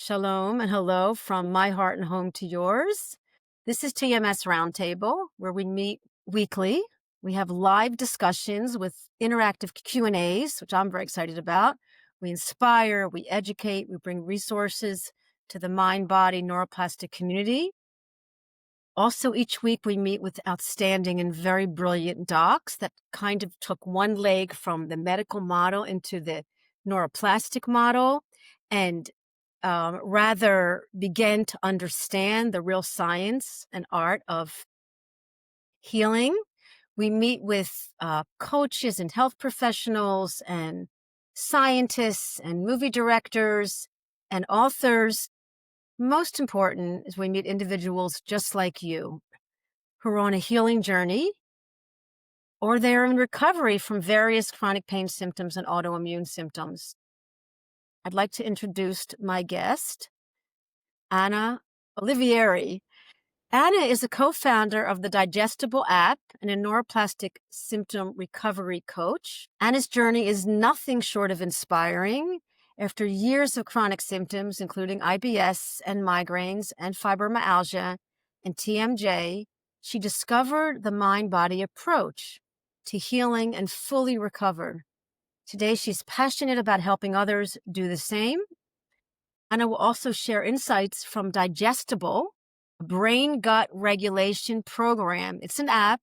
Shalom and hello from my heart and home to yours. This is TMS Roundtable, where we meet weekly. We have live discussions with interactive Q&As, which I'm very excited about. We inspire, we educate, we bring resources to the mind-body neuroplastic community. Also, each week we meet with outstanding and very brilliant docs that kind of took one leg from the medical model into the neuroplastic model and rather begin to understand the real science and art of healing. We meet with coaches and health professionals and scientists and movie directors and authors. Most important is we meet individuals just like you who are on a healing journey or they're in recovery from various chronic pain symptoms and autoimmune symptoms. I'd like to introduce my guest, Anna Olivieri. Anna is a co-founder of the Digestible app and a neuroplastic symptom recovery coach. Anna's journey is nothing short of inspiring. After years of chronic symptoms, including IBS and migraines and fibromyalgia and TMJ, she discovered the mind-body approach to healing and fully recovered. Today, she's passionate about helping others do the same. Anna will also share insights from Digestible, a brain gut regulation program. It's an app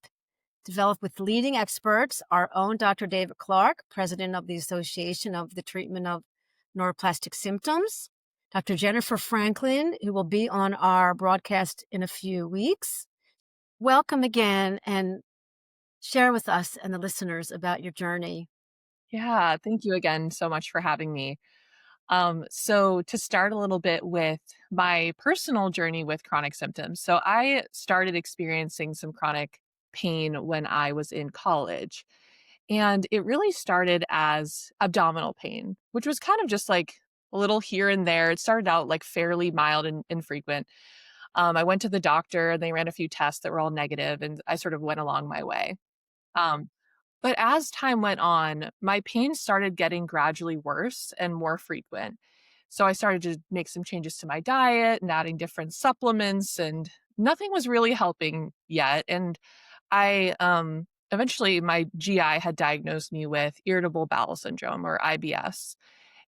developed with leading experts, our own Dr. David Clark, president of the Association of the Treatment of Neuroplastic Symptoms, Dr. Jennifer Franklin, who will be on our broadcast in a few weeks. Welcome again and share with us and the listeners about your journey. Yeah, thank you again so much for having me. So to start a little bit with my personal journey with chronic symptoms. So I started experiencing some chronic pain when I was in college. And it really started as abdominal pain, which was kind of just like a little here and there. It started out like fairly mild and infrequent. I went to the doctor and they ran a few tests that were all negative, and I sort of went along my way. Um, but as time went on, my pain started getting gradually worse and more frequent. So I started to make some changes to my diet and adding different supplements, and nothing was really helping yet. And I eventually my GI had diagnosed me with irritable bowel syndrome, or IBS.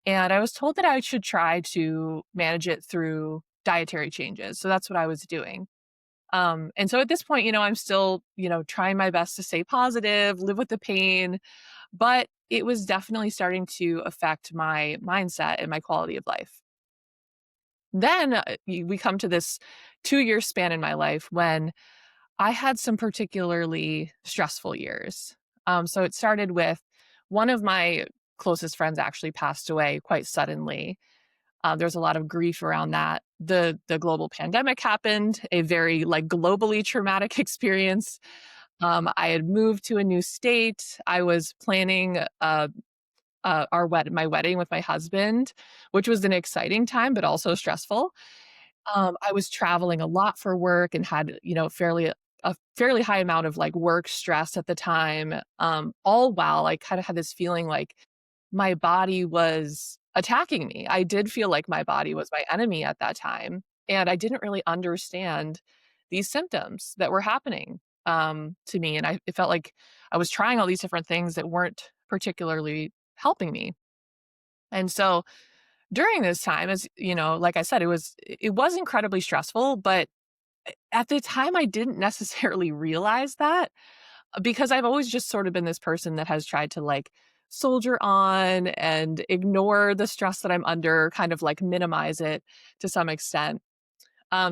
And I was told that I should try to manage it through dietary changes. So that's what I was doing. And so at this point, I'm still, trying my best to stay positive, live with the pain, but it was definitely starting to affect my mindset and my quality of life. Then we come to this 2-year span in my life when I had some particularly stressful years. So it started with one of my closest friends actually passed away quite suddenly. There's a lot of grief around that. The global pandemic happened, a very like globally traumatic experience. I had moved to a new state. I was planning my wedding with my husband, which was an exciting time, but also stressful. I was traveling a lot for work and had a fairly high amount of like work stress at the time. All while I kind of had this feeling like my body was attacking me. I did feel like my body was my enemy at that time, and I didn't really understand these symptoms that were happening, to me, and it felt like I was trying all these different things that weren't particularly helping me. And so during this time, as like I said, it was incredibly stressful, but at the time I didn't necessarily realize that because I've always just sort of been this person that has tried to like soldier on and ignore the stress that I'm under, kind of like minimize it to some extent.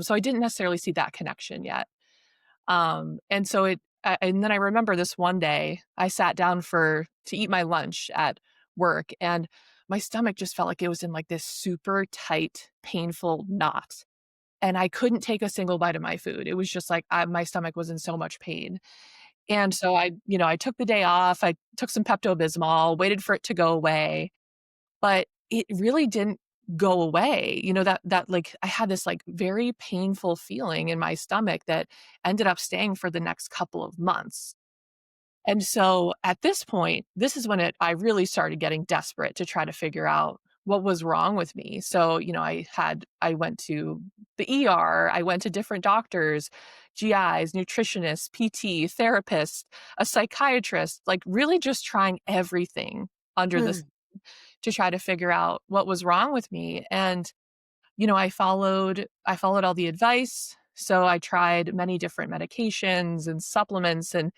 So I didn't necessarily see that connection yet. And then I remember this one day I sat down to eat my lunch at work, and my stomach just felt like it was in like this super tight, painful knot. And I couldn't take a single bite of my food. It was just like my stomach was in so much pain. And so I took the day off. I took some Pepto-Bismol, waited for it to go away, but it really didn't go away. That like I had this like very painful feeling in my stomach that ended up staying for the next couple of months. And so at this point, this is when I really started getting desperate to try to figure out what was wrong with me. So, I went to the ER, I went to different doctors, GIs, nutritionists, PT, therapists, a psychiatrist, like really just trying everything under this Mm, to try to figure out what was wrong with me. And, I followed all the advice. So I tried many different medications and supplements and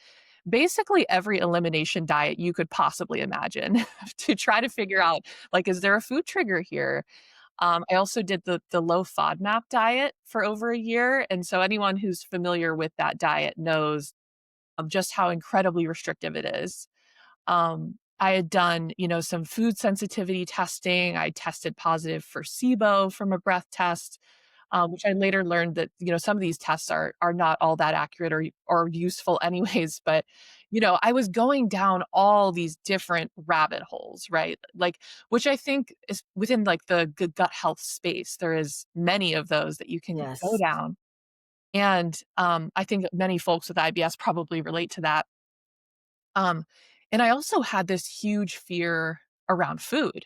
basically every elimination diet you could possibly imagine to try to figure out, like, is there a food trigger here? I also did the low FODMAP diet for over a year, and so anyone who's familiar with that diet knows of just how incredibly restrictive it is. I had done, some food sensitivity testing. I tested positive for SIBO from a breath test, which I later learned that, some of these tests are not all that accurate or useful anyways. But, I was going down all these different rabbit holes, right? Like, which I think is within like the good gut health space. There is many of those that you can go yes. down. And I think that many folks with IBS probably relate to that. Um, and I also had this huge fear around food,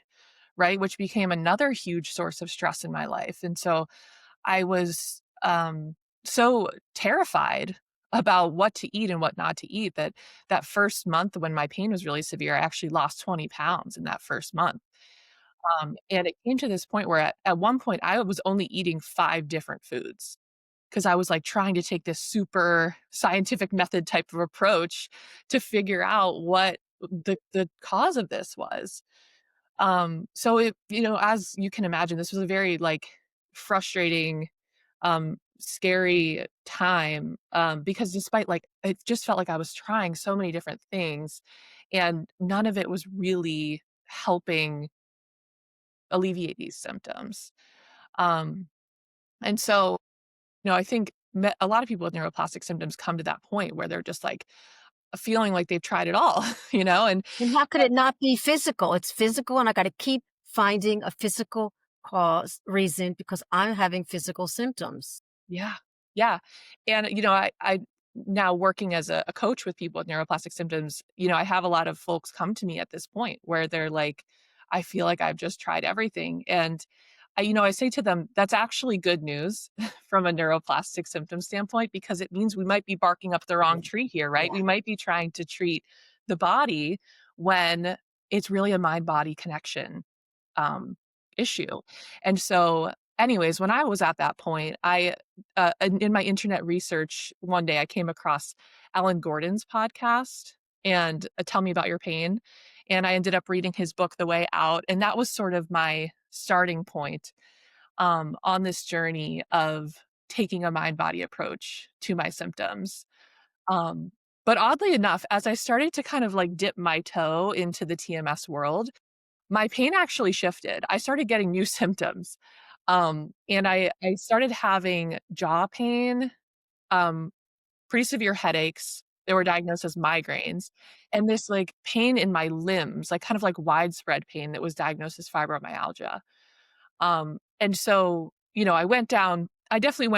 right? Which became another huge source of stress in my life. And so I was so terrified about what to eat and what not to eat that that first month when my pain was really severe, I actually lost 20 pounds in that first month. And it came to this point where at one point I was only eating 5 different foods because I was like trying to take this super scientific method type of approach to figure out what the cause of this was. So as you can imagine, this was a very like frustrating, scary time, because despite like it just felt like I was trying so many different things and none of it was really helping alleviate these symptoms. Um, and so I think a lot of people with neuroplastic symptoms come to that point where they're just like feeling like they've tried it all, and And how could it not be physical? It's physical, and I gotta keep finding a physical reason because I'm having physical symptoms. yeah, yeah. And, I now working as a coach with people with neuroplastic symptoms, I have a lot of folks come to me at this point where they're like, I feel like I've just tried everything. And I say to them, that's actually good news from a neuroplastic symptom standpoint, because it means we might be barking up the Yeah, wrong tree here, right? yeah, We might be trying to treat the body when it's really a mind body connection um, issue. And so, anyways, when I was at that point, in my internet research one day, I came across Alan Gordon's podcast and Tell Me About Your Pain. And I ended up reading his book, The Way Out. And that was sort of my starting point on this journey of taking a mind body approach to my symptoms. Um, but oddly enough, as I started to kind of like dip my toe into the TMS world, my pain actually shifted. I started getting new symptoms. And I started having jaw pain, um, pretty severe headaches. They were diagnosed as migraines, and this like pain in my limbs, like kind of like widespread pain that was diagnosed as fibromyalgia. And so, I definitely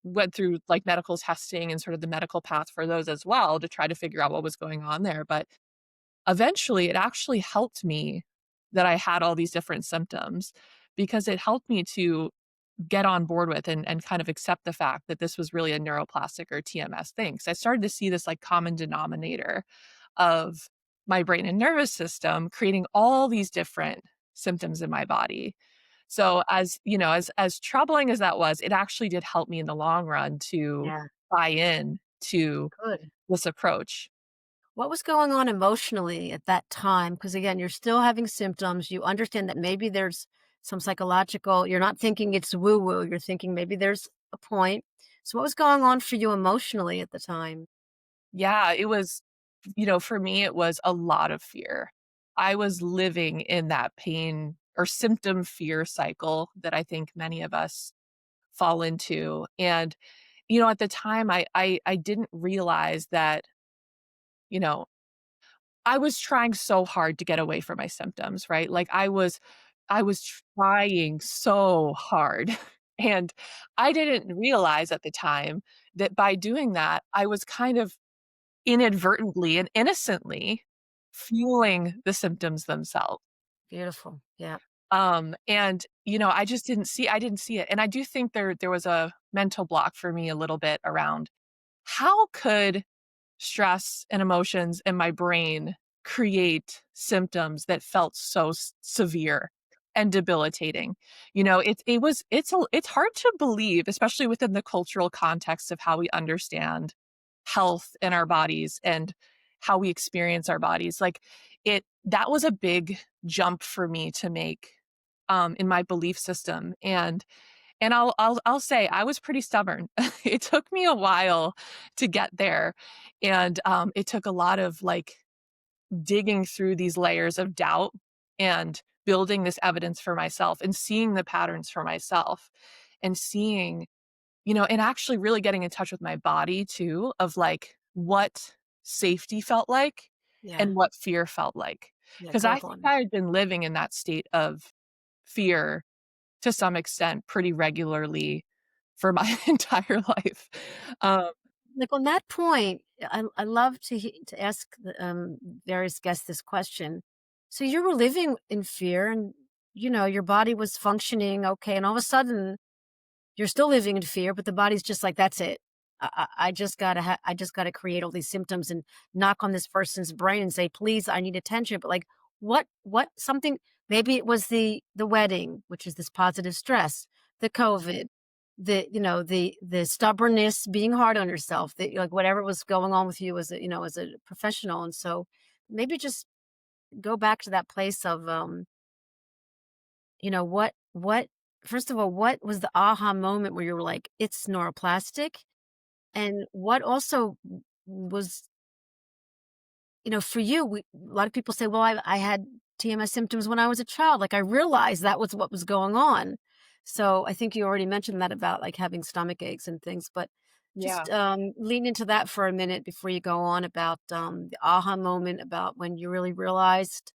went through like medical testing and sort of the medical path for those as well to try to figure out what was going on there. But eventually, it actually helped me that I had all these different symptoms because it helped me to get on board with and kind of accept the fact that this was really a neuroplastic or TMS thing. Because I started to see this like common denominator of my brain and nervous system creating all these different symptoms in my body. So as troubling as that was, it actually did help me in the long run to yeah, buy in to good. this approach. What was going on emotionally at that time? Because again, you're still having symptoms. You understand that maybe there's some psychological, you're not thinking it's woo woo, you're thinking maybe there's a point. So, what was going on for you emotionally at the time? Yeah, it was, for me, it was a lot of fear. I was living in that pain or symptom fear cycle that I think many of us fall into. And, at the time, I didn't realize that, you know, I was trying so hard to get away from my symptoms, right? Like I was trying so hard. And I didn't realize at the time that by doing that, I was kind of inadvertently and innocently fueling the symptoms themselves. Beautiful. Yeah. And, I didn't see it. And I do think there was a mental block for me a little bit around how could stress and emotions in my brain create symptoms that felt so severe and debilitating. It's hard to believe, especially within the cultural context of how we understand health in our bodies and how we experience our bodies. Like it that was a big jump for me to make in my belief system. And I'll say I was pretty stubborn. It took me a while to get there, and, it took a lot of, like, digging through these layers of doubt and building this evidence for myself and seeing the patterns for myself and seeing, and actually really getting in touch with my body too, of, like, what safety felt like Yeah. and what fear felt like. Yeah. Because I Good think one. I had been living in that state of fear to some extent pretty regularly for my entire life. Um, Like on that point, I love to ask the, various guests this question. So you were living in fear, and your body was functioning okay, and all of a sudden you're still living in fear, but the body's just like, "That's it. I just gotta I just gotta create all these symptoms and knock on this person's brain and say, 'Please, I need attention.'" But, like, what something maybe it was the wedding, which is this positive stress, the COVID, the stubbornness, being hard on yourself, like, whatever was going on with you as a professional, and so maybe just go back to that place of, what first of all, what was the aha moment where you were like, "It's neuroplastic?" And what also was, for you, a lot of people say, "Well, I had TMS symptoms when I was a child." Like, I realized that was what was going on. So, I think you already mentioned that about, like, having stomach aches and things, but yeah. just, lean into that for a minute before you go on about, the aha moment about when you really realized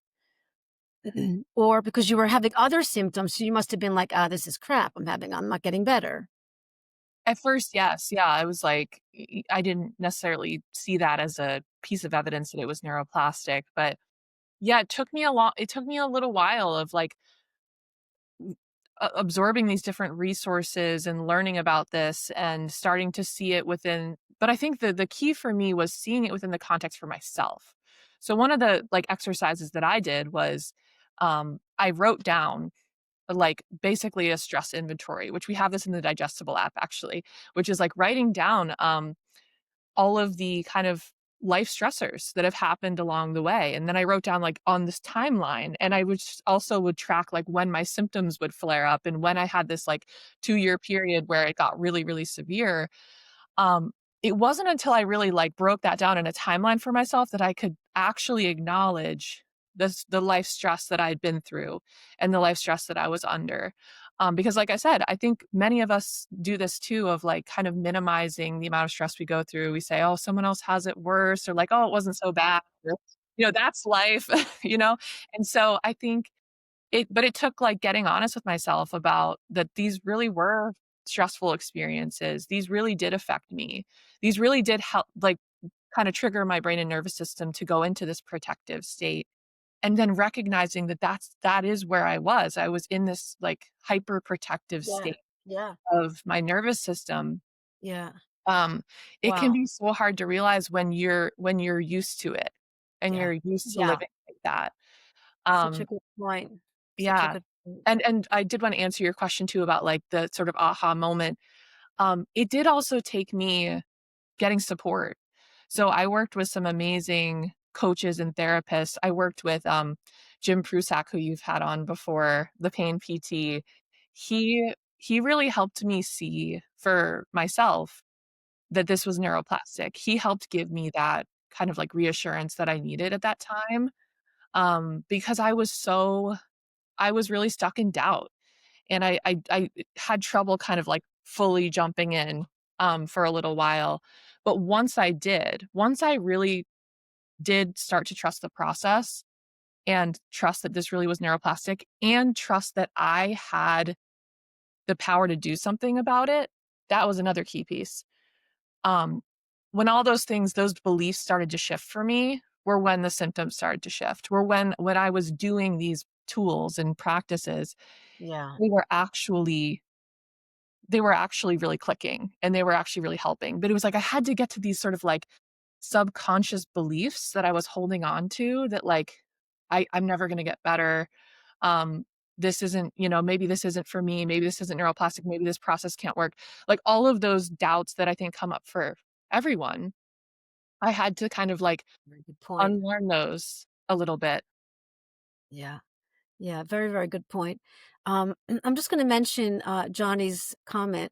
or because you were having other symptoms, so you must have been like, "Ah, this is crap. I'm not getting better." At first, yes, yeah, I was like, I didn't necessarily see that as a piece of evidence that it was neuroplastic, but yeah, it took me a little while of, like, absorbing these different resources and learning about this and starting to see it within, but I think the key for me was seeing it within the context for myself. So one of the, like, exercises that I did was, I wrote down, like, basically a stress inventory, which we have this in the Digestible app actually, which is, like, writing down, all of the kind of life stressors that have happened along the way. And then I wrote down, like, on this timeline, and I also would track, like, when my symptoms would flare up and when I had this, like, 2-year period where it got really, really severe. Um, it wasn't until I really, like, broke that down in a timeline for myself that I could actually acknowledge the life stress that I'd been through and the life stress that I was under. Because like I said, I think many of us do this too of, like, kind of minimizing the amount of stress we go through. We say, "Oh, someone else has it worse," or like, "Oh, it wasn't so bad," or, "That's life," you know? And so I think it took, like, getting honest with myself about that these really were stressful experiences. These really did affect me. These really did help, like, kinda trigger my brain and nervous system to go into this protective state, and then recognizing that that is where I was. I was in this, like, hyper protective Yeah. state Yeah. of my nervous system. Yeah. Um, it can Wow. be so hard to realize when you're used to it and Yeah. you're used to Yeah. living like that. Such a Um good point. Such a Yeah. good point. And I did wanna answer your question too about, like, the sort of aha moment. It did also take me getting support. So I worked with some amazing coaches and therapists. I worked with, Jim Prusak, who you've had on before, the pain PT. He really helped me see for myself that this was neuroplastic. He helped give me that kind of, like, reassurance that I needed at that time, because I was really stuck in doubt, and I had trouble kind of, like, fully jumping in, for a little while, but once I really did start to trust the process and trust that this really was neuroplastic and trust that I had the power to do something about it, that was another key piece. Um, when all those things, those beliefs started to shift for me were when the symptoms started to shift, were when I was doing these tools and practices, Yeah. they were actually they were actually really clicking and they were actually really helping. But it was like I had to get to these sort of like subconscious beliefs that I was holding on to that like I'm never gonna get better. Um, this isn't, maybe this isn't for me, maybe this isn't neuroplastic, maybe this process can't work. Like all of those doubts that I think come up for everyone, I had to kind of like Very good point. unlearn those a little bit. Yeah. Yeah. Very, very good point. I'm just going to mention Johnny's comment.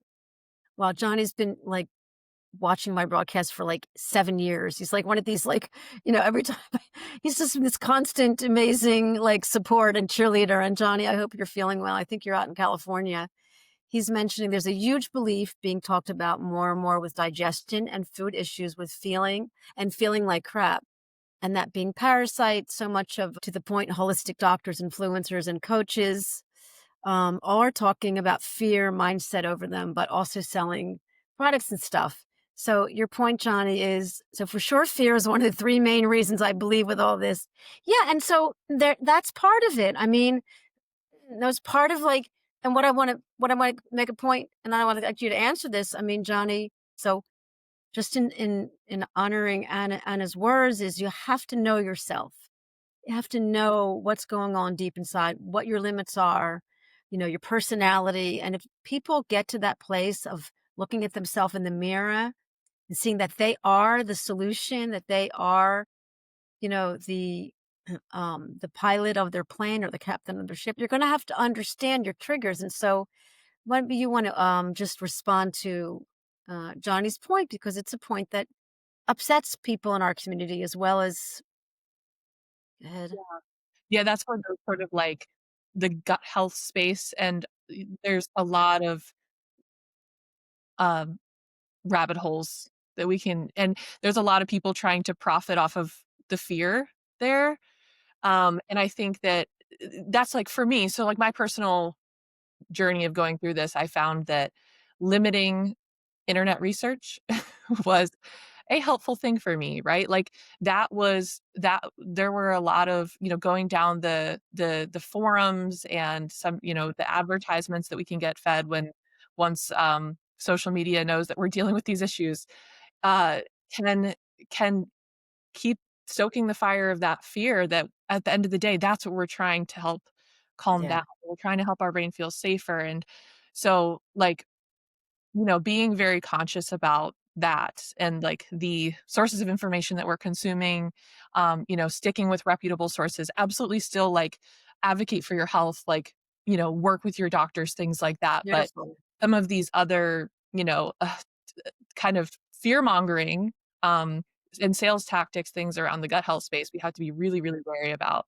Well, Johnny's been like watching my broadcast for like 7 years. He's like one of these, like, every time he's just this constant, amazing, like support and cheerleader. And Johnny, I hope you're feeling well. I think you're out in California. He's mentioning there's a huge belief being talked about more and more with digestion and food issues with feeling like crap. And that being parasite, so much of to the point, holistic doctors, influencers, and coaches all are talking about fear mindset over them, but also selling products and stuff. So your point, Johnny, is so for sure fear is one of the three main reasons I believe with all this. Yeah, and so that's part of it. I mean, that's part of like, and what I want to make a point, and I want to like you to answer this. I mean, Johnny, so just in honoring Anna's words is you have to know yourself. You have to know what's going on deep inside, what your limits are, your personality. And if people get to that place of looking at themselves in the mirror and seeing that they are the solution, that they are, the the pilot of their plane or the captain of their ship, you're going to have to understand your triggers. And so maybe you want to just respond to Johnny's point because it's a point that upsets people in our community as well as go ahead. Yeah, that's where those sort of like the gut health space and there's a lot of um rabbit holes that we can and there's a lot of people trying to profit off of the fear there. And I think that that's like for me, so like my personal journey of going through this, I found that limiting internet research was a helpful thing for me, right? Like that there were a lot of, going down the forums and some, the advertisements that we can get fed when once social media knows that we're dealing with these issues, uh can can keep stoking the fire of that fear that at the end of the day, that's what we're trying to help calm Yeah, down. We're trying to help our brain feel safer. And so like being very conscious about that and like the sources of information that we're consuming, sticking with reputable sources, absolutely still like advocate for your health, like, work with your doctors, things like that. But beautiful. some of these other, kind of fear mongering, and sales tactics, things around the gut health space, we have to be really, really wary about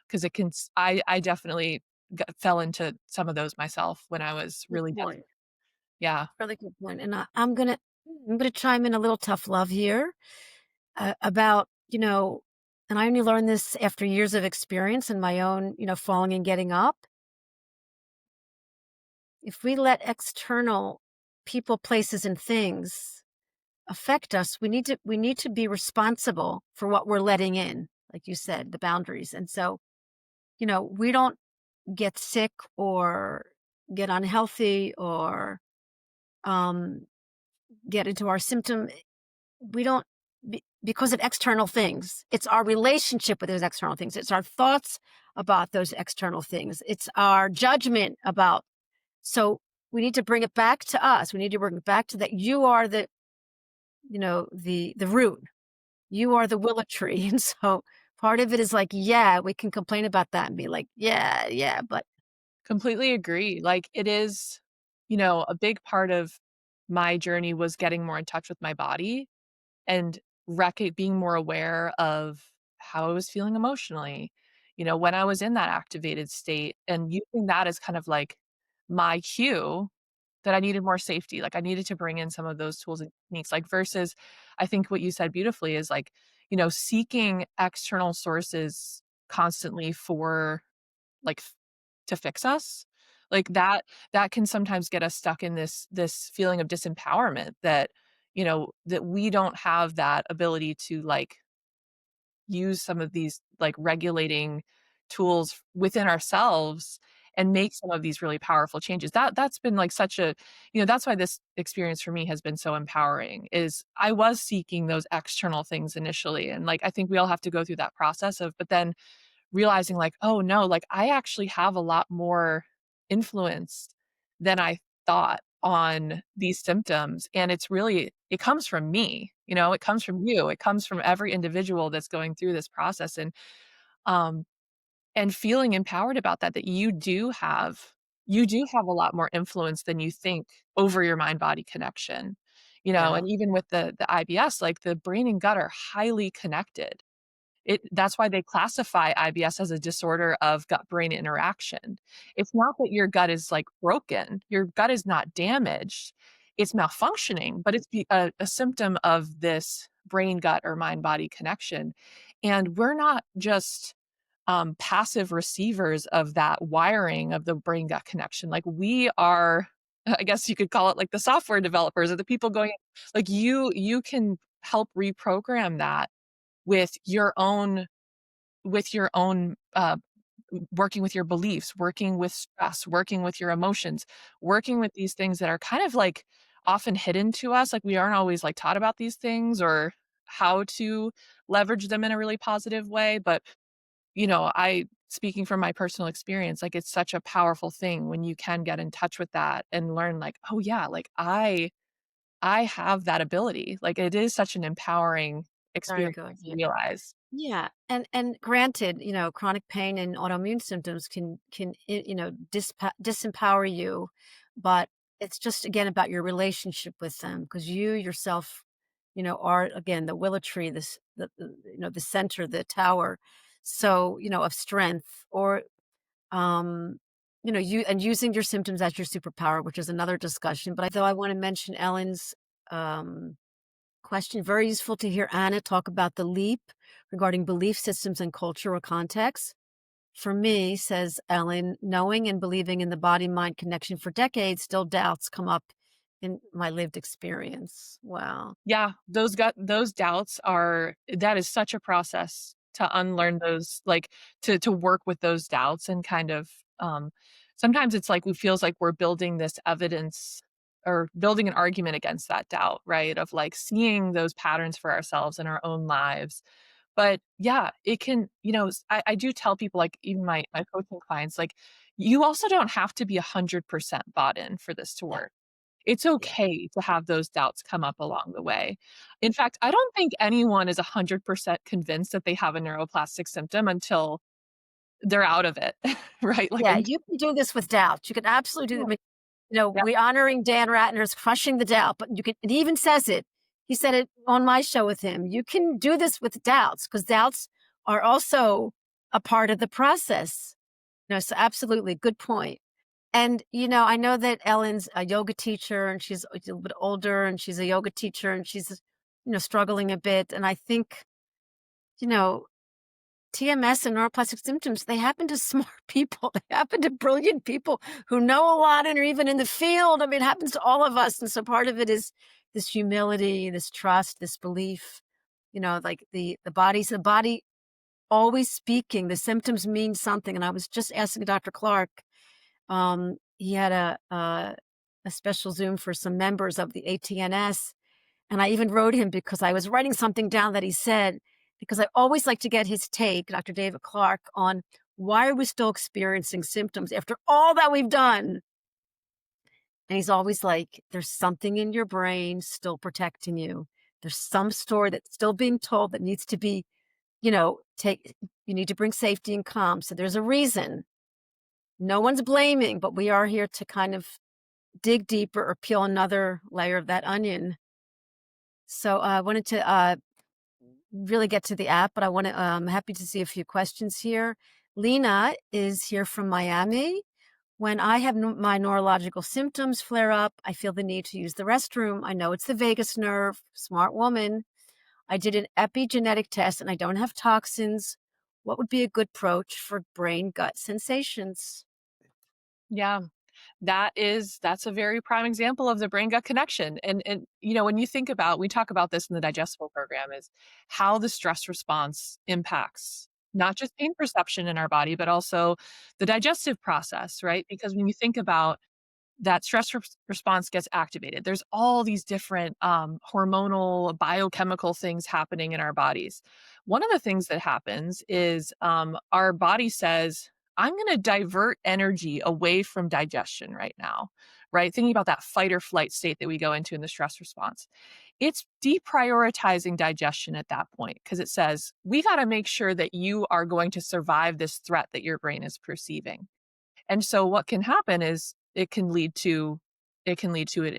because it can, I definitely fell into some of those myself when I was Good really desperate. point. Yeah. Really good point. And I'm gonna chime in a little tough love here about and I only learned this after years of experience in my own falling and getting up. If we let external people, places, and things affect us, we need to be responsible for what we're letting in, like you said, the boundaries. And so we don't get sick or get unhealthy or um, get into our symptom. We don't because of external things. It's our relationship with those external things. It's our thoughts about those external things. It's our judgment about. So we need to bring it back to us. We need to bring it back to that. You are the root. You are the willow tree. And so part of it is like, yeah, we can complain about that and be like, yeah, yeah, but Completely agree. Like it is, a big part of my journey was getting more in touch with my body and being more aware of how I was feeling emotionally, when I was in that activated state and using that as kind of like my cue that I needed more safety. Like I needed to bring in some of those tools and techniques, like versus I think what you said beautifully is like, seeking external sources constantly for like to fix us, like that can sometimes get us stuck in this feeling of disempowerment that, that we don't have that ability to like use some of these like regulating tools within ourselves and make some of these really powerful changes. That's been like such a, that's why this experience for me has been so empowering. Is I was seeking those external things initially, and like I think we all have to go through that process of, but then realizing like, oh no, like I actually have a lot more influence than I thought on these symptoms. And it's really, it comes from me, it comes from you, it comes from every individual that's going through this process. Um, and feeling empowered about that, that you do have a lot more influence than you think over your mind body connection. Yeah. And even with the IBS, like the brain and gut are highly connected. That's why they classify IBS as a disorder of gut-brain interaction. It's not that your gut is, like, broken. Your gut is not damaged. It's malfunctioning, but it's a symptom of this brain-gut or mind-body connection, and we're not just, passive receivers of that wiring of the brain-gut connection. Like, we are I guess you could call it, like, the software developers or the people going like, you can help reprogram that with your own working with your beliefs, working with stress, working with your emotions, working with these things that are kind of like often hidden to us. Like we aren't always like taught about these things or how to leverage them in a really positive way. But, I speaking from my personal experience, like it's such a powerful thing when you can get in touch with that and learn like, oh yeah, like I have that ability. Like it is such an empowering Very experience good. to realize. Yeah, and granted, chronic pain and autoimmune symptoms disempower you, but it's just again about your relationship with them because you yourself, are again the willow tree, this the center, the tower, so of strength or using your symptoms as your superpower, which is another discussion. But I want to mention Ellen's um question. Very useful to hear Anna talk about the leap regarding belief systems and cultural context. For me, says Ellen, knowing and believing in the body mind connection for decades, still doubts come up in my lived experience. Wow. Yeah, those doubts are that is such a process to unlearn those, like, to work with those doubts and kind of, sometimes it's like it feels like we're building this evidence or building an argument against that doubt, right? Of, like, seeing those patterns for ourselves in our own lives. But, yeah, it can I do tell people, like, even my coaching clients, like, you also don't have to be 100% bought in for this to Yeah. work. It's Yeah. okay to have those doubts come up along the way. In fact, I don't think anyone is 100% convinced that they have a neuroplastic symptom until they're out of it, right? Like, Yeah. You can do this with doubt. You can absolutely do yeah, it. yeah, We honoring Dan Ratner's crushing the doubt, but you can, it even says it. He said it on my show with him. You can do this with doubts because doubts are also a part of the process. So absolutely good point. And, I know that Ellen's a yoga teacher and she's a little bit older and she's a yoga teacher and she's, struggling a bit. And I think, you know, TMS and neuroplastic symptoms, they happen to smart people. They happen to brilliant people who know a lot and are even in the field. I mean, it happens to all of us. And so part of it is this humility, this trust, this belief, like the body always speaking. The symptoms mean something. And I was just asking Dr. Clark, he had a special Zoom for some members of the ATNS, and I even wrote him because I was writing something down that he said, because I always like to get his take, Dr. David Clark, on why are we still experiencing symptoms after all that we've done? And he's always like, there's something in your brain still protecting you. There's some story that's still being told that needs to be, you need to bring safety and calm. So there's a reason. No one's blaming, but we are here to kind of dig deeper or peel another layer of that onion. So I wanted to really get to the app, but I'm happy to see a few questions here. Lena is here from Miami. When I have my neurological symptoms flare up, I feel the need to use the restroom. I know it's the vagus nerve. Smart woman. I did an epigenetic test and I don't have toxins. What would be a good approach for brain gut sensations? yeah. That's a very prime example of the brain gut connection. And when you think about we talk about this in the digestible program is how the stress response impacts not just pain perception in our body, but also the digestive process, right? Because when you think about that response gets activated. There's all these different hormonal, biochemical things happening in our bodies. One of the things that happens is our body says, I'm going to divert energy away from digestion right now, right? Thinking about that fight or flight state that we go into in the stress response. It's deprioritizing digestion at that point because it says, we got to make sure that you are going to survive this threat that your brain is perceiving. And so what can happen is it can lead to an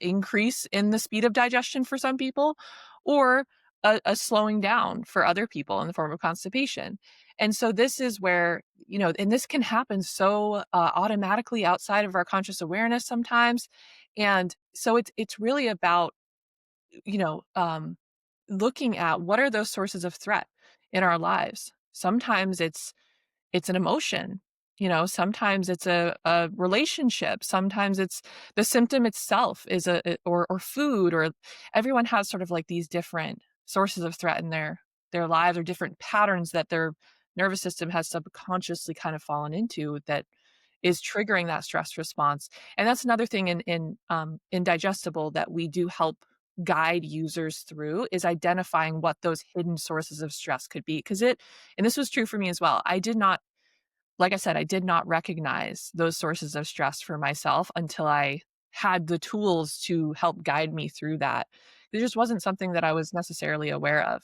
increase in the speed of digestion for some people, or a slowing down for other people in the form of constipation. And so this is where, and this can happen so automatically outside of our conscious awareness sometimes. And so it's really about, you know, um, looking at what are those sources of threat in our lives. Sometimes it's an emotion, sometimes it's a relationship, sometimes it's the symptom itself is or food, or everyone has sort of like these different sources of threat in their lives, or different patterns that their nervous system has subconsciously kind of fallen into that is triggering that stress response. And that's another thing in Digestible that we do help guide users through, is identifying what those hidden sources of stress could be. And this was true for me as well. Like I said, I did not recognize those sources of stress for myself until I had the tools to help guide me through that. It just wasn't something that I was necessarily aware of.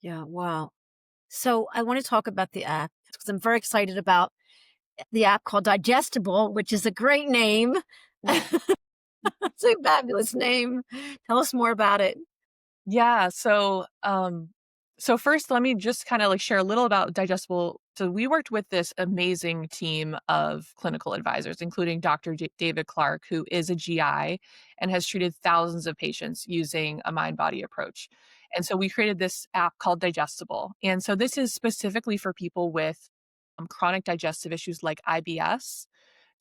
Yeah, wow. So I want to talk about the app because I'm very excited about the app called Digestible, which is a great name. It's a fabulous name. Tell us more about it. Yeah, so first let me just kind of like share a little about Digestible. So we worked with this amazing team of clinical advisors, including Dr. David Clark, who is a GI and has treated thousands of patients using a mind-body approach. And so we created this app called Digestible. And so this is specifically for people with chronic digestive issues like IBS,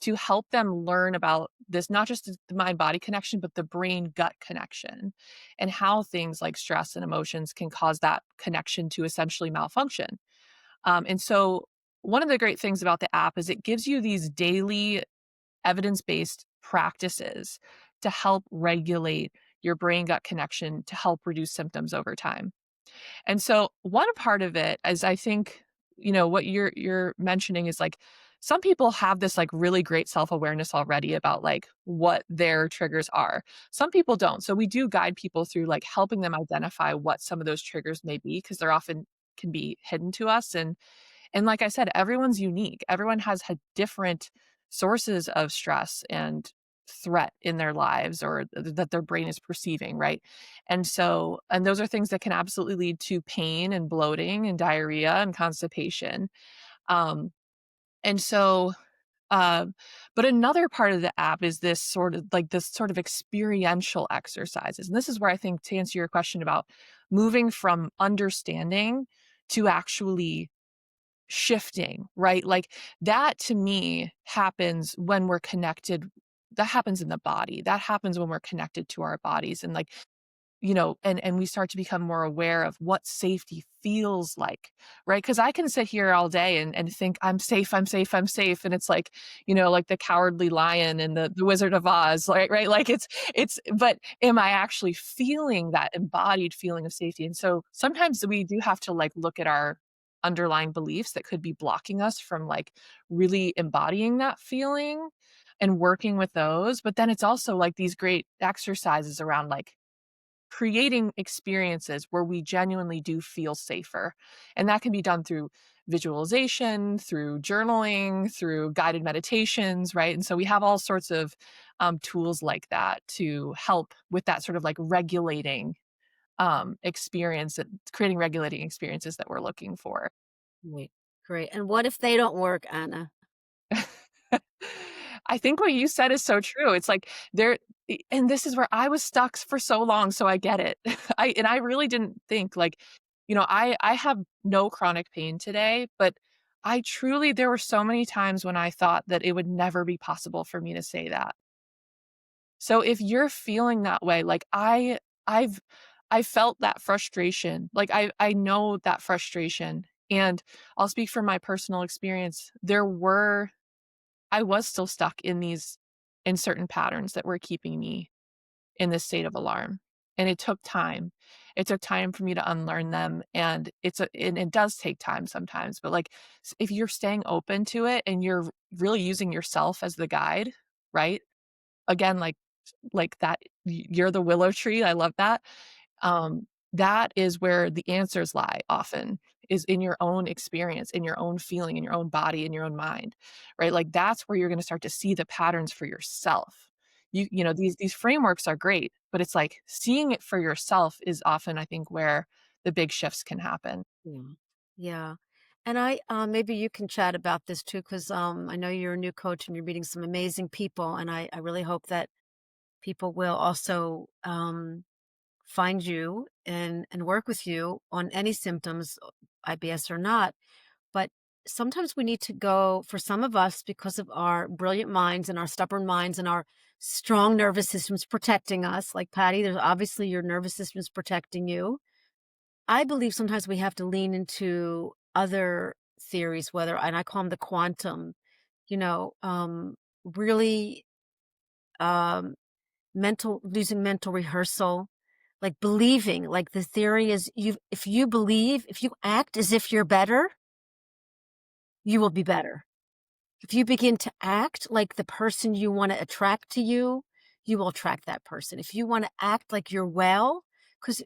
to help them learn about this, not just the mind body connection, but the brain gut connection, and how things like stress and emotions can cause that connection to essentially malfunction. And so, one of the great things about the app is it gives you these daily evidence based practices to help regulate your brain gut connection to help reduce symptoms over time. And so one part of it is, I think, what you're mentioning is like some people have this like really great self-awareness already about like what their triggers are. Some people don't. So we do guide people through like helping them identify what some of those triggers may be, because they're often can be hidden to us. And like I said, everyone's unique. Everyone has had different sources of stress and threat in their lives, or that their brain is perceiving, right? And those are things that can absolutely lead to pain and bloating and diarrhea and constipation. Um, and so, uh, but another part of the app is this sort of experiential exercises. And this is where I think, to answer your question about moving from understanding to actually shifting, right? Like that to me happens when we're connected. That happens in the body. That happens when we're connected to our bodies. And like, and we start to become more aware of what safety feels like, right? Because I can sit here all day and think I'm safe, I'm safe, I'm safe. And it's like, like the cowardly lion and the Wizard of Oz, like, right? Like but am I actually feeling that embodied feeling of safety? And so sometimes we do have to like look at our underlying beliefs that could be blocking us from like really embodying that feeling and working with those. But then it's also like these great exercises around like creating experiences where we genuinely do feel safer. And that can be done through visualization, through journaling, through guided meditations, right? And so we have all sorts of tools like that to help with that sort of like regulating experience, creating regulating experiences that we're looking for. Wait, great. And what if they don't work, Anna? I think what you said is so true. It's like and this is where I was stuck for so long, so I get it. I really didn't think like, I have no chronic pain today, but I truly there were so many times when I thought that it would never be possible for me to say that. So if you're feeling that way, like I've I felt that frustration. Like I know that frustration, And I'll speak from my personal experience. I was still stuck in certain patterns that were keeping me in this state of alarm. And it took time. It took time for me to unlearn them. And it does take time sometimes, but like if you're staying open to it and you're really using yourself as the guide, right? Again, like that, you're the willow tree. I love that. That is where the answers lie often, is in your own experience, in your own feeling, in your own body, in your own mind, right? Like that's where you're going to start to see the patterns for yourself. These frameworks are great, but it's like seeing it for yourself is often, I think, where the big shifts can happen. Yeah. Yeah. And maybe you can chat about this too, because I know you're a new coach and you're meeting some amazing people. And I really hope that people will also find you and work with you on any symptoms, IBS or not. But sometimes we need to go, for some of us, because of our brilliant minds and our stubborn minds and our strong nervous systems protecting us. Like Patty, there's obviously your nervous system is protecting you. I believe sometimes we have to lean into other theories, and I call them the quantum, you know, really um, losing mental rehearsal, like believing, like the theory is if you act as if you're better, you will be better. If you begin to act like the person you want to attract to you, you will attract that person. If you want to act like you're well, because,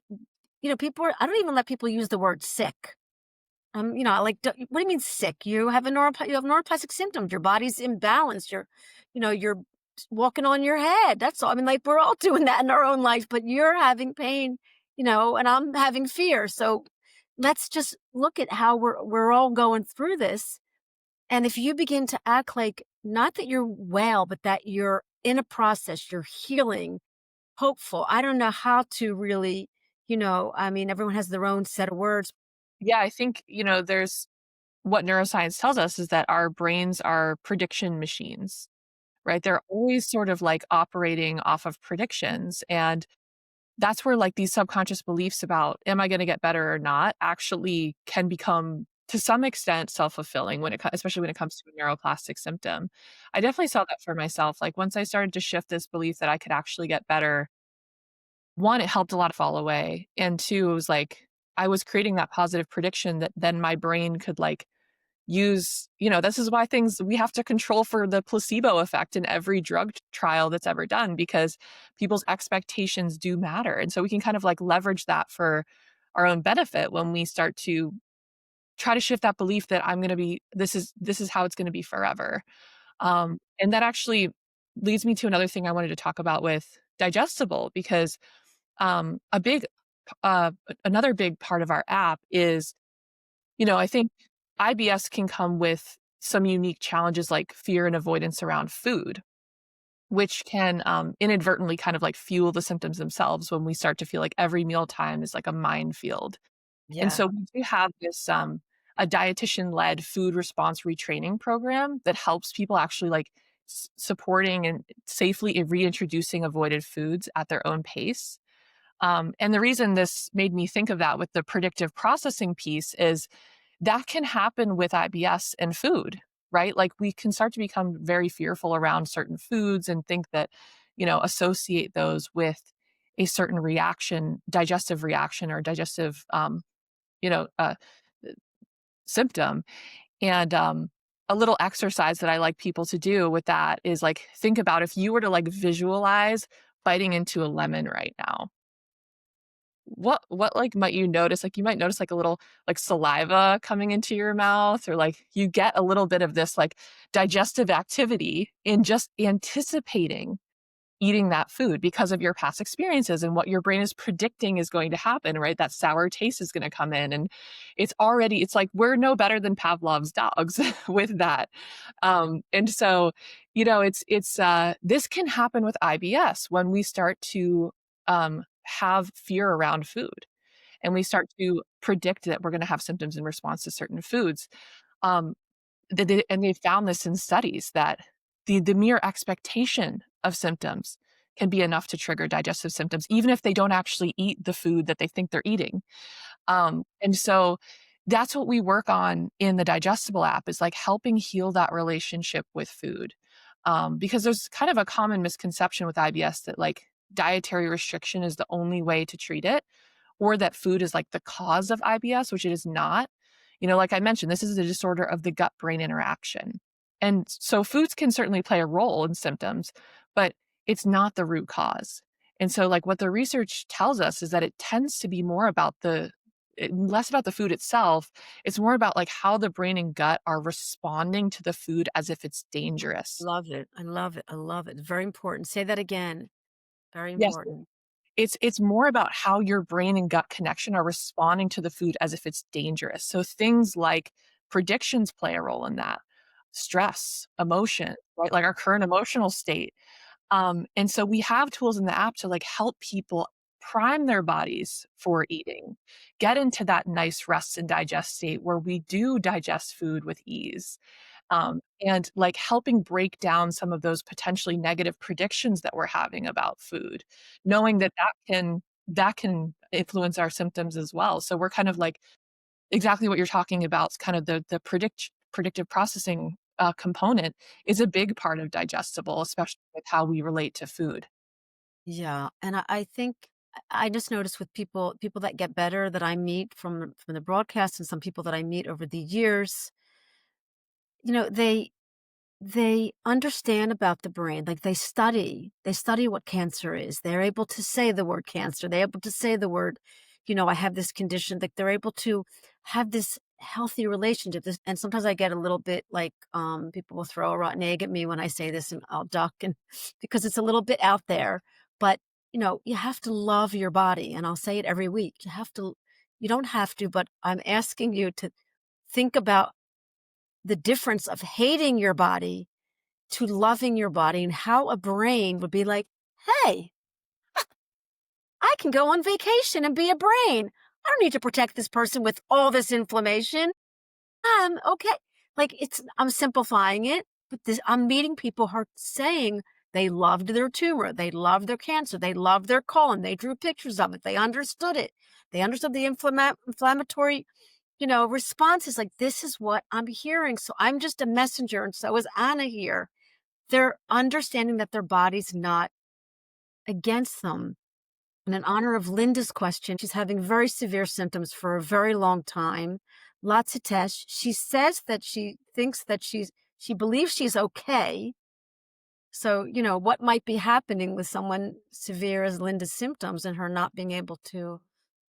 I don't even let people use the word sick. Like, what do you mean sick? You have you have neuroplastic symptoms. Your body's imbalanced. You're walking on your head. That's all. I mean, like, we're all doing that in our own life, but you're having pain, and I'm having fear. So let's just look at how we're all going through this. And if you begin to act like not that you're well, but that you're in a process, you're healing, hopeful. I don't know how to really, I mean, everyone has their own set of words. Yeah, I think, there's what neuroscience tells us is that our brains are prediction machines, right? They're always sort of like operating off of predictions. And that's where like these subconscious beliefs about am I going to get better or not actually can become to some extent self-fulfilling especially when it comes to a neuroplastic symptom. I definitely saw that for myself. Like once I started to shift this belief that I could actually get better, one, it helped a lot fall away. And two, it was like I was creating that positive prediction that then my brain could like this is why things we have to control for the placebo effect in every drug trial that's ever done because people's expectations do matter. And so we can kind of like leverage that for our own benefit when we start to try to shift that belief that this is how it's going to be forever. And that actually leads me to another thing I wanted to talk about with digestible because um, a big uh, another big part of our app is I think IBS can come with some unique challenges like fear and avoidance around food, which can inadvertently kind of like fuel the symptoms themselves when we start to feel like every mealtime is like a minefield. And Yeah. so we do have this a dietitian led food response retraining program that helps people actually like supporting and safely reintroducing avoided foods at their own pace. And the reason this made me think of that with the predictive processing piece is that can happen with IBS and food, right? Like we can start to become very fearful around certain foods and think that, associate those with a certain reaction, digestive reaction or digestive, you know, uh, symptom. And a little exercise that I like people to do with that is like, think about if you were to like visualize biting into a lemon right now. What, like, might you notice? Like, you might notice, like, a little, like, saliva coming into your mouth or, like, you get a little bit of this, like, digestive activity in just anticipating eating that food because of your past experiences and what your brain is predicting is going to happen, right? That sour taste is gonna come in, and it's like we're no better than Pavlov's dogs with that. And so, this can happen with IBS when we start to, have fear around food, and we start to predict that we're gonna have symptoms in response to certain foods. Um, they found this in studies that the mere expectation of symptoms can be enough to trigger digestive symptoms, even if they don't actually eat the food that they think they're eating. And so that's what we work on in the Digestible app is like helping heal that relationship with food. Because there's kind of a common misconception with IBS that like dietary restriction is the only way to treat it, or that food is like the cause of IBS, which it is not. Like I mentioned, this is a disorder of the gut brain interaction. And so foods can certainly play a role in symptoms, but it's not the root cause. And so, like, what the research tells us is that it tends to be more about less about the food itself. It's more about like how the brain and gut are responding to the food as if it's dangerous. Love it. I love it. I love it. Very important. Say that again. Very Yes. important. It's more about how your brain and gut connection are responding to the food as if it's dangerous. So things like predictions play a role in that. Stress, emotion, right? Like our current emotional state. And so we have tools in the app to like help people prime their bodies for eating, get into that nice rest and digest state where we do digest food with ease. And like helping break down some of those potentially negative predictions that we're having about food, knowing that that can influence our symptoms as well. So we're kind of like exactly what you're talking about, is kind of the predictive processing component is a big part of digestible, especially with how we relate to food. Yeah, and I think I just noticed with people that get better that I meet from the broadcast and some people that I meet over the years, you know, they understand about the brain, like, they study what cancer is. They're able to say the word cancer. They're able to say the word, "I have this condition," like, they're able to have this healthy relationship, this and sometimes I get a little bit like, people will throw a rotten egg at me when I say this, and I'll duck and because it's a little bit out there, but, you have to love your body, and I'll say it every week. You don't have to, but I'm asking you to think about the difference of hating your body to loving your body and how a brain would be like, "Hey, I can go on vacation and be a brain. I don't need to protect this person with all this information. Okay." Like I'm simplifying it, but I'm meeting people who are saying they loved their tumor, they loved their cancer, they loved their colon, they drew pictures of it, they understood it. They understood the inflammatory, responses. Like this is what I'm hearing. So I'm just a messenger, and so is Anna here. They're understanding that their body's not against them. And in honor of Linda's question, she's having very severe symptoms for a very long time, lots of tests. She says that she thinks that she believes she's okay. So, what might be happening with someone severe as Linda's symptoms and her not being able to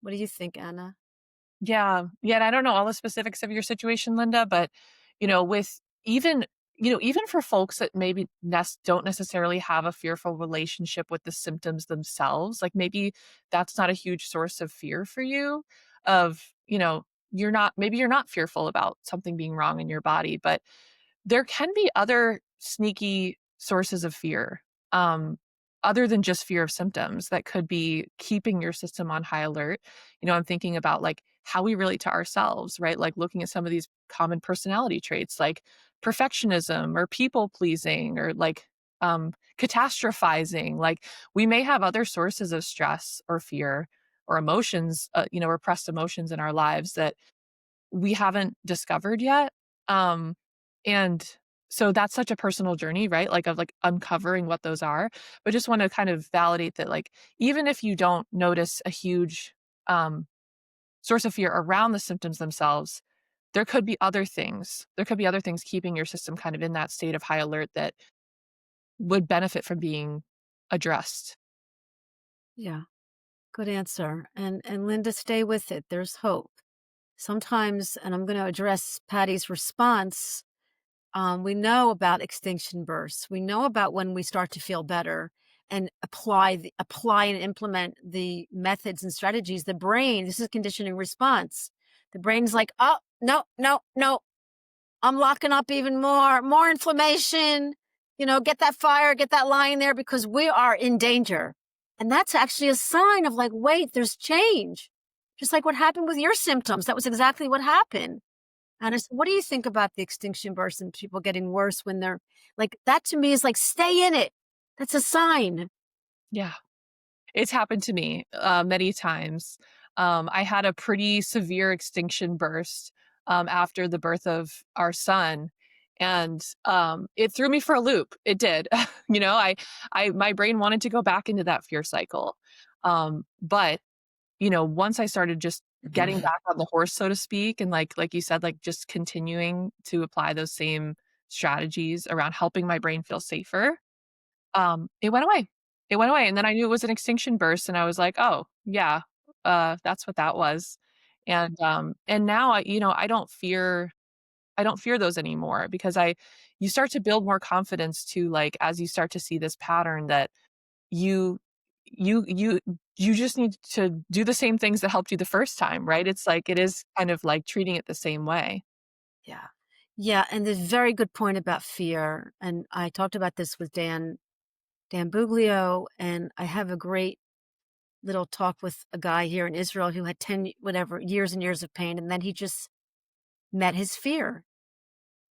what do you think, Anna? Yeah. Yeah, and I don't know all the specifics of your situation, Linda, but, with even for folks that maybe don't necessarily have a fearful relationship with the symptoms themselves, like maybe that's not a huge source of fear for you of, you're not fearful about something being wrong in your body, but there can be other sneaky sources of fear, other than just fear of symptoms that could be keeping your system on high alert. I'm thinking about like how we relate to ourselves, right? Like looking at some of these common personality traits like perfectionism or people pleasing or like catastrophizing. Like we may have other sources of stress or fear or emotions, repressed emotions in our lives that we haven't discovered yet. And so that's such a personal journey, right? Like of like uncovering what those are. But just want to kind of validate that like even if you don't notice a huge um source of fear around the symptoms themselves, there could be other things. There could be other things keeping your system kind of in that state of high alert that would benefit from being addressed. Yeah, good answer. And Linda, stay with it. There's hope. Sometimes, and I'm going to address Patty's response. We know about extinction bursts. We know about when we start to feel better and apply and implement the methods and strategies. The brain, this is conditioning response. The brain's like, oh, no, no, no. I'm locking up even more inflammation. Get that fire, get that lion there because we are in danger. And that's actually a sign of like, wait, there's change. Just like what happened with your symptoms. That was exactly what happened. And I said, what do you think about the extinction burst and people getting worse when they're like, that to me is like, stay in it. That's a sign. Yeah. It's happened to me many times. I had a pretty severe extinction burst after the birth of our son, and it threw me for a loop. It did. You know, my brain wanted to go back into that fear cycle, but once I started just getting back on the horse, so to speak, and like you said, like just continuing to apply those same strategies around helping my brain feel safer, it went away. It went away, and then I knew it was an extinction burst, and I was like, "Oh, yeah, that's what that was." And now I don't fear those anymore because I you start to build more confidence to, like, as you start to see this pattern that you you you you just need to do the same things that helped you the first time, right? It's like it is kind of like treating it the same way. Yeah. Yeah, and there's a very good point about fear, and I talked about this with Dan Buglio, and I have a great little talk with a guy here in Israel who had 10 whatever years and years of pain, and then he just met his fear.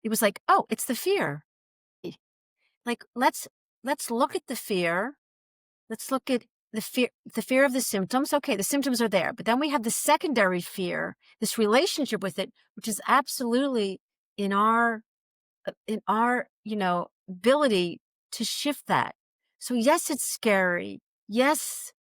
He was like, "Oh, it's the fear." Eh, Like, let's look at the fear. Let's look at the fear of the symptoms. Okay, the symptoms are there, but then we have the secondary fear, this relationship with it, which is absolutely in our ability to shift that. So yes, it's scary. Yes,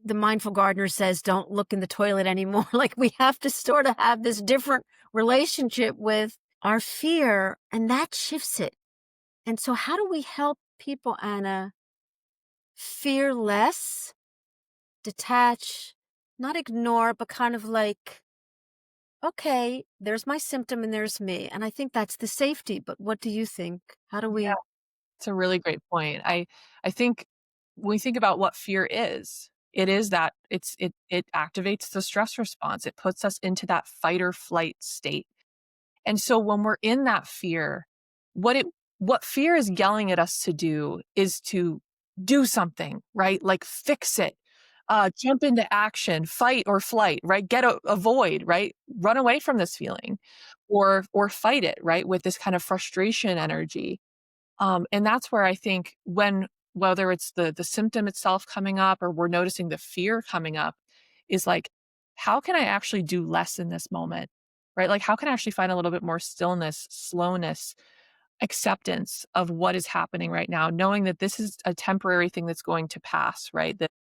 the mindful gardener says don't look in the toilet anymore. Like we have to sort of have this different relationship with our fear, and that shifts it. And so how do we help people, Anna, fear less, detach, not ignore, but kind of like, okay, there's my symptom and there's me. And I think that's the safety. But what do you think? How do Yeah, we? it's a really great point. I think when we think about what fear is, it is that it activates the stress response. It puts us into that fight or flight state. And so when we're in that fear, what it what fear is yelling at us to do is to do something, right? Like fix it. Jump into action, fight or flight, right? Avoid, right? Run away from this feeling or fight it, right? With this kind of frustration energy. And that's where I think whether it's the symptom itself coming up or we're noticing the fear coming up is like, how can I actually do less in this moment? Right? Like, how can I actually find a little bit more stillness, slowness, acceptance of what is happening right now, knowing that this is a temporary thing that's going to pass, right? That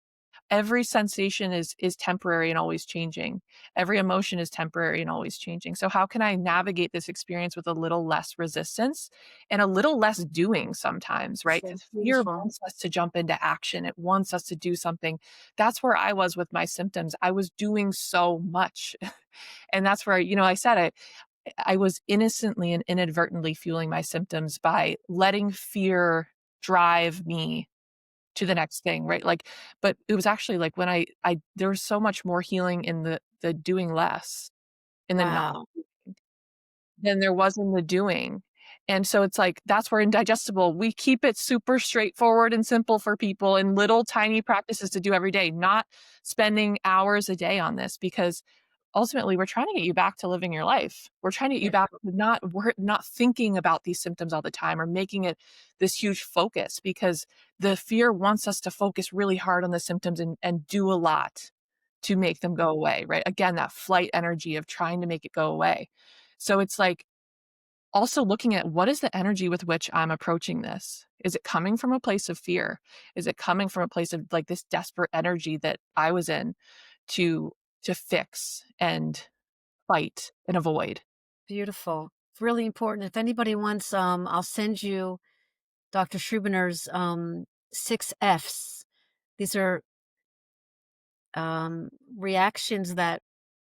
every sensation is temporary and always changing. Every emotion is temporary and always changing. So how can I navigate this experience with a little less resistance and a little less doing sometimes, right? So Because fear beautiful. wants us to jump into action. It wants us to do something. That's where I was with my symptoms. I was doing so much. And that's where, I said I was innocently and inadvertently fueling my symptoms by letting fear drive me to the next thing, right? Like, but it was actually like when I there was so much more healing in the doing less, in the not Wow. than there was in the doing. And so it's like that's where in Digestible, we keep it super straightforward and simple for people in little tiny practices to do every day, not spending hours a day on this because ultimately we're trying to get you back to living your life. We're trying to get you Yeah. back to not thinking about these symptoms all the time or making it this huge focus because the fear wants us to focus really hard on the symptoms and do a lot to make them go away, right? Again, that flight energy of trying to make it go away. So it's like also looking at what is the energy with which I'm approaching this? Is it coming from a place of fear? Is it coming from a place of like this desperate energy that I was in to fix and fight and avoid? Beautiful. It's really important. If anybody wants, I'll send you Dr. Schrubiner's 6 F's. These are reactions that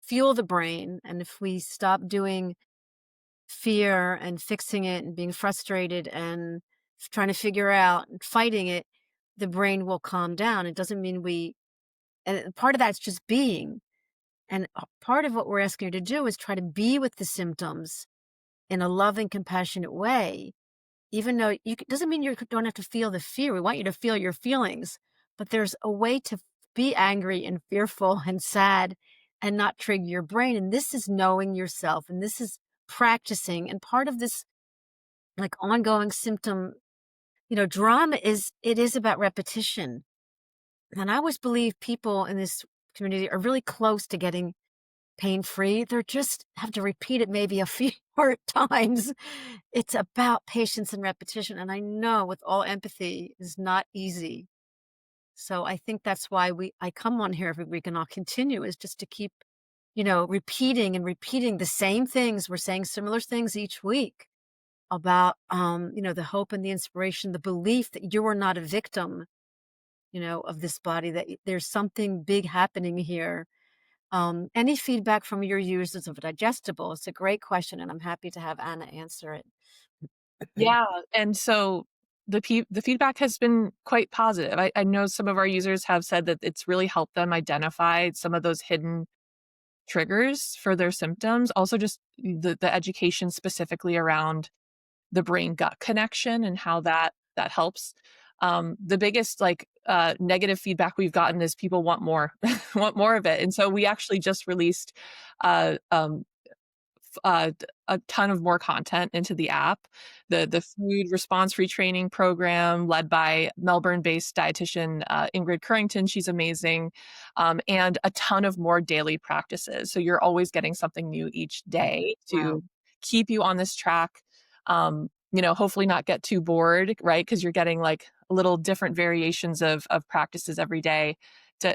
fuel the brain. And if we stop doing fear and fixing it and being frustrated and trying to figure out and fighting it, the brain will calm down. It doesn't mean and part of that's just being. And part of what we're asking you to do is try to be with the symptoms in a loving, compassionate way. Even though doesn't mean you don't have to feel the fear. We want you to feel your feelings, but there's a way to be angry and fearful and sad and not trigger your brain. And this is knowing yourself, and this is practicing. And part of this, like ongoing symptom, drama is about repetition. And I always believe people in this community are really close to getting pain-free. They're just have to repeat it maybe a few more times. It's about patience and repetition, and I know with all empathy is not easy. So I think that's why I come on here every week and I'll continue is just to keep, repeating and repeating the same things. We're saying similar things each week about the hope and the inspiration, the belief that you are not a victim, of this body, that there's something big happening here. Any feedback from your users of Digestible? It's a great question, and I'm happy to have Anna answer it. Yeah, and so the feedback has been quite positive. I know some of our users have said that it's really helped them identify some of those hidden triggers for their symptoms. Also, just the education specifically around the brain gut connection and how that helps. The biggest negative feedback we've gotten is people want more, want more of it, and so we actually just released uh, um, a ton of more content into the app. The food response retraining program led by Melbourne-based dietitian Ingrid Currington, she's amazing, and a ton of more daily practices. So you're always getting something new each day Wow. to keep you on this track. Hopefully not get too bored, right? Because you're getting like little different variations of practices every day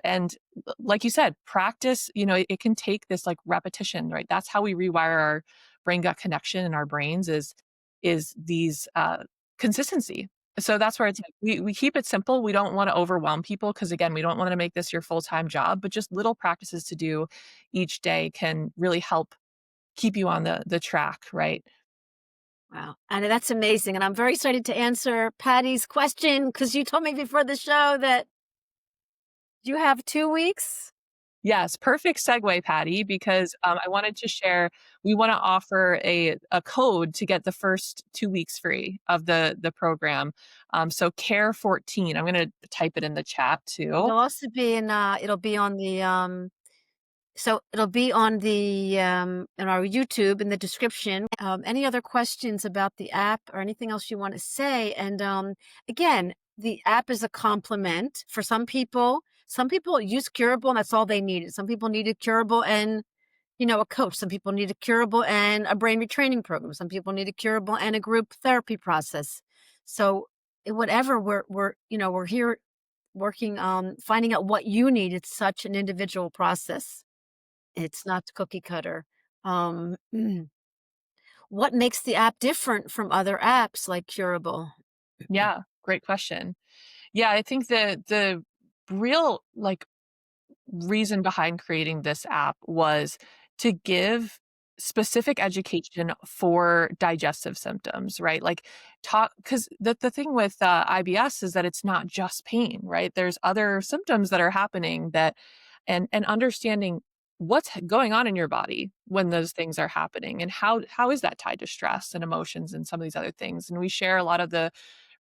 and like you said, practice, it can take this like repetition, right? That's how we rewire our brain gut connection in our brains is these consistency. So that's where it's like we keep it simple. We don't want to overwhelm people because again, we don't want to make this your full-time job, but just little practices to do each day can really help keep you on the track, right? Wow. And that's amazing. And I'm very excited to answer Patty's question because you told me before the show that you have 2 weeks. Yes, perfect segue, Patty, because I wanted to share. We want to offer a code to get the first 2 weeks free of the program. So Care 14. I'm going to type it in the chat too. It'll also be it'll be on the so it'll be on the in our YouTube in the description. Any other questions about the app or anything else you want to say? And again, the app is a complement for some people. Some people use Curable and that's all they needed. Some people needed Curable and a coach. Some people need a Curable and a brain retraining program. Some people need a Curable and a group therapy process. So whatever we're here working on finding out what you need. It's such an individual process. It's not cookie cutter. Um, what makes the app different from other apps like Curable? Yeah, great question. Yeah, I think the real like reason behind creating this app was to give specific education for digestive symptoms, right? Like talk because the thing with IBS is that it's not just pain, right? There's other symptoms that are happening that and understanding what's going on in your body when those things are happening and how is that tied to stress and emotions and some of these other things. And we share a lot of the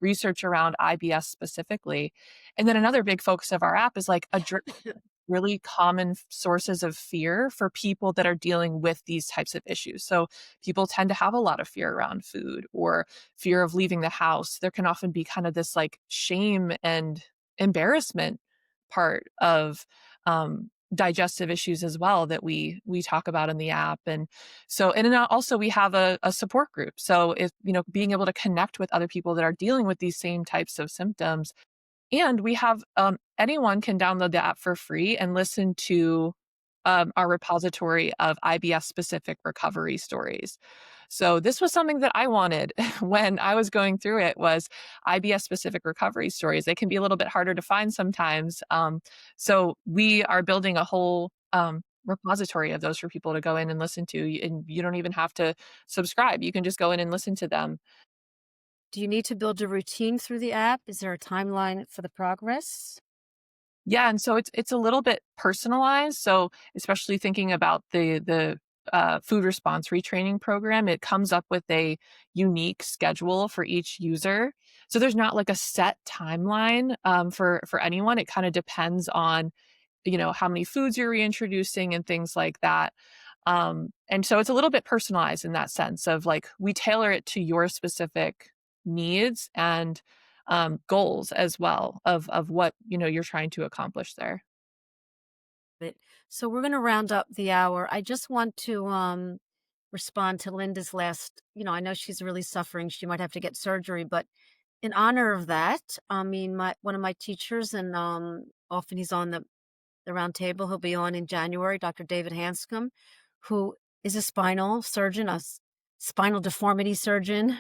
research around IBS specifically. And then another big focus of our app is like really common sources of fear for people that are dealing with these types of issues. So people tend to have a lot of fear around food or fear of leaving the house. There can often be kind of this like shame and embarrassment part of digestive issues as well that we talk about in the app. And so and then also we have a support group. So if being able to connect with other people that are dealing with these same types of symptoms, and we have anyone can download the app for free and listen to our repository of IBS specific recovery stories. So this was something that I wanted when I was going through it was IBS specific recovery stories. They can be a little bit harder to find sometimes. So we are building a whole repository of those for people to go in and listen to. And you don't even have to subscribe. You can just go in and listen to them. Do you need to build a routine through the app? Is there a timeline for the progress? Yeah, and so it's a little bit personalized. So especially thinking about the food response retraining program, it comes up with a unique schedule for each user. So there's not like a set timeline for anyone. It kind of depends on how many foods you're reintroducing and things like that. And so it's a little bit personalized in that sense of like we tailor it to your specific needs and goals as well of what, you're trying to accomplish there. But so we're going to round up the hour. I just want to respond to Linda's last, I know she's really suffering. She might have to get surgery, but in honor of that, I mean, my one of my teachers, and often he's on the round table. He'll be on in January, Dr. David Hanscom, who is a spinal surgeon, spinal deformity surgeon,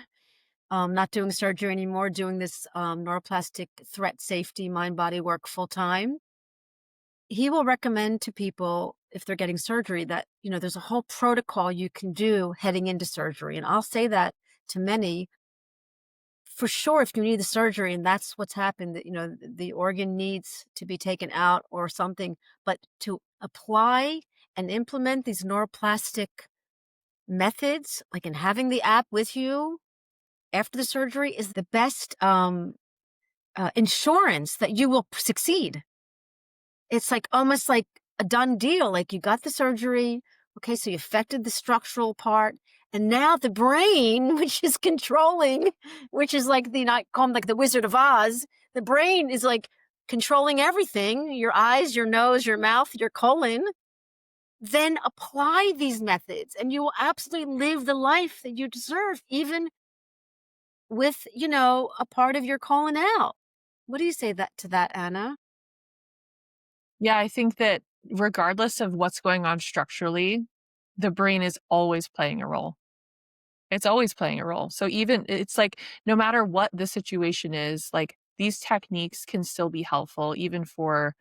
not doing surgery anymore, doing this neuroplastic threat safety mind body work full time. He will recommend to people if they're getting surgery that, there's a whole protocol you can do heading into surgery. And I'll say that to many for sure, if you need the surgery and that's what's happened, that, the organ needs to be taken out or something, but to apply and implement these neuroplastic methods, like in having the app with you after the surgery, is the best insurance that you will succeed. It's like almost like a done deal. Like you got the surgery. Okay, so you affected the structural part. And now the brain, which is controlling, which is like not call him like the Wizard of Oz. The brain is like controlling everything, your eyes, your nose, your mouth, your colon. Then apply these methods and you will absolutely live the life that you deserve, even with, a part of your colon out. What do you say to that, Anna? Yeah, I think that regardless of what's going on structurally, the brain is always playing a role. It's always playing a role. So even it's like no matter what the situation is, like these techniques can still be helpful even for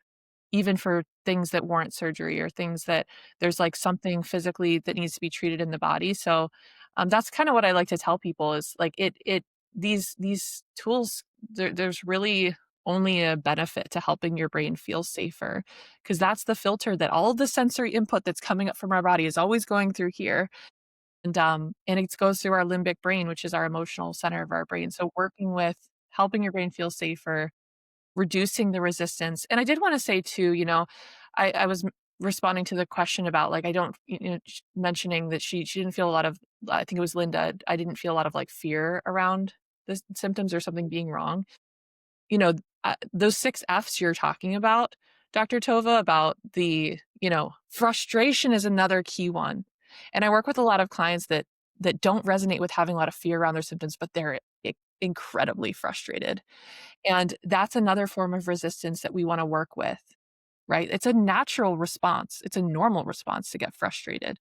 things that warrant surgery or things that there's like something physically that needs to be treated in the body. So that's kind of what I like to tell people is like these tools there's really only a benefit to helping your brain feel safer because that's the filter that all of the sensory input that's coming up from our body is always going through here and it goes through our limbic brain, which is our emotional center of our brain. So working with helping your brain feel safer, reducing the resistance. And I did want to say too, I was responding to the question about like I don't, mentioning that she didn't feel a lot of. I think it was Linda. I didn't feel a lot of like fear around the symptoms or something being wrong. You know, those 6 Fs you're talking about, Dr. Tovah, about frustration is another key one. And I work with a lot of clients that don't resonate with having a lot of fear around their symptoms, but they're incredibly frustrated. And that's another form of resistance that we want to work with, right? It's a natural response. It's a normal response to get frustrated,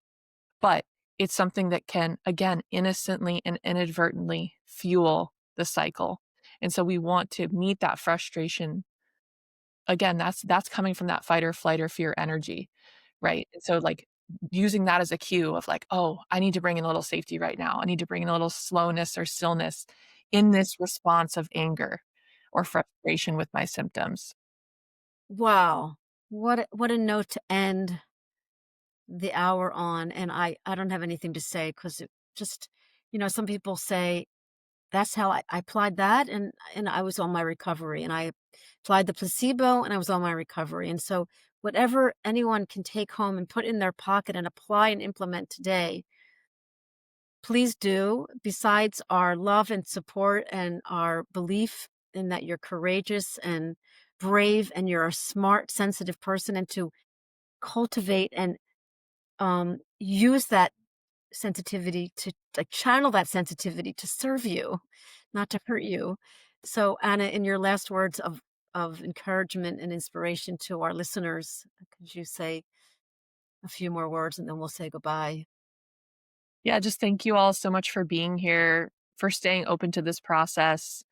but it's something that can, again, innocently and inadvertently fuel the cycle. And so we want to meet that frustration. Again, that's coming from that fight or flight or fear energy, right? And so like using that as a cue of like, oh, I need to bring in a little safety right now. I need to bring in a little slowness or stillness in this response of anger or frustration with my symptoms. Wow. What a note to end the hour on. And I don't have anything to say because it just, some people say that's how I applied that and I was on my recovery and I applied the placebo and I was on my recovery. And so whatever anyone can take home and put in their pocket and apply and implement today, please do. Besides our love and support and our belief in that you're courageous and brave and you're a smart, sensitive person, and to cultivate and use that sensitivity to like channel that sensitivity to serve you, not to hurt you. So, Anna, in your last words of encouragement and inspiration to our listeners, could you say a few more words and then we'll say goodbye? Yeah, just thank you all so much for being here, for staying open to this process.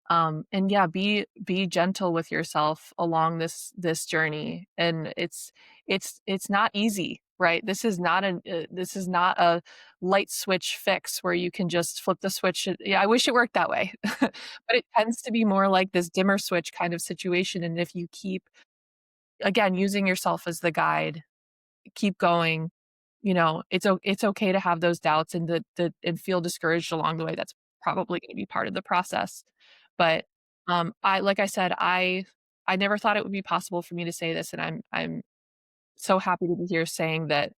And yeah, be gentle with yourself along this journey. And it's not easy, right? This is not a light switch fix where you can just flip the switch. Yeah, I wish it worked that way, but it tends to be more like this dimmer switch kind of situation. And if you keep again using yourself as the guide, keep going. It's okay to have those doubts and and feel discouraged along the way. That's probably gonna be part of the process. But, I like I said, I never thought it would be possible for me to say this, and I'm so happy to be here saying that,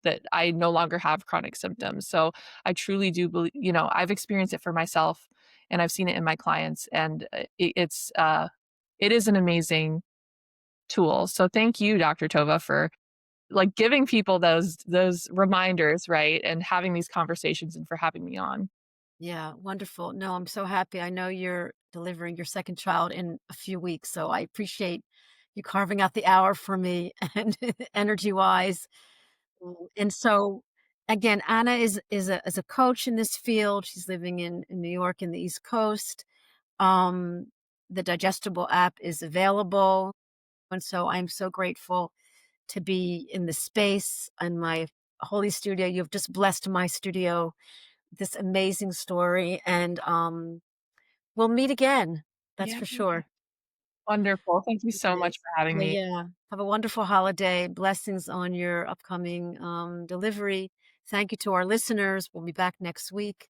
that I no longer have chronic symptoms. So I truly do believe I've experienced it for myself, and I've seen it in my clients, and it is an amazing tool. So thank you, Dr. Tova, for like giving people those reminders, right? And having these conversations and for having me on. Yeah, wonderful. No, I'm so happy. I know you're delivering your second child in a few weeks, so I appreciate you carving out the hour for me and energy-wise. And so, again, Anna is a coach in this field. She's living in New York in the East Coast. Um, the Digestible app is available, and so I'm so grateful to be in the space and my holy studio. You've just blessed my studio with this amazing story, and we'll meet again. That's Yeah. for sure. Wonderful. Thank you so much Yes. for having Yeah, me. yeah. Have a wonderful holiday. Blessings on your upcoming delivery. Thank you to our listeners. We'll be back next week.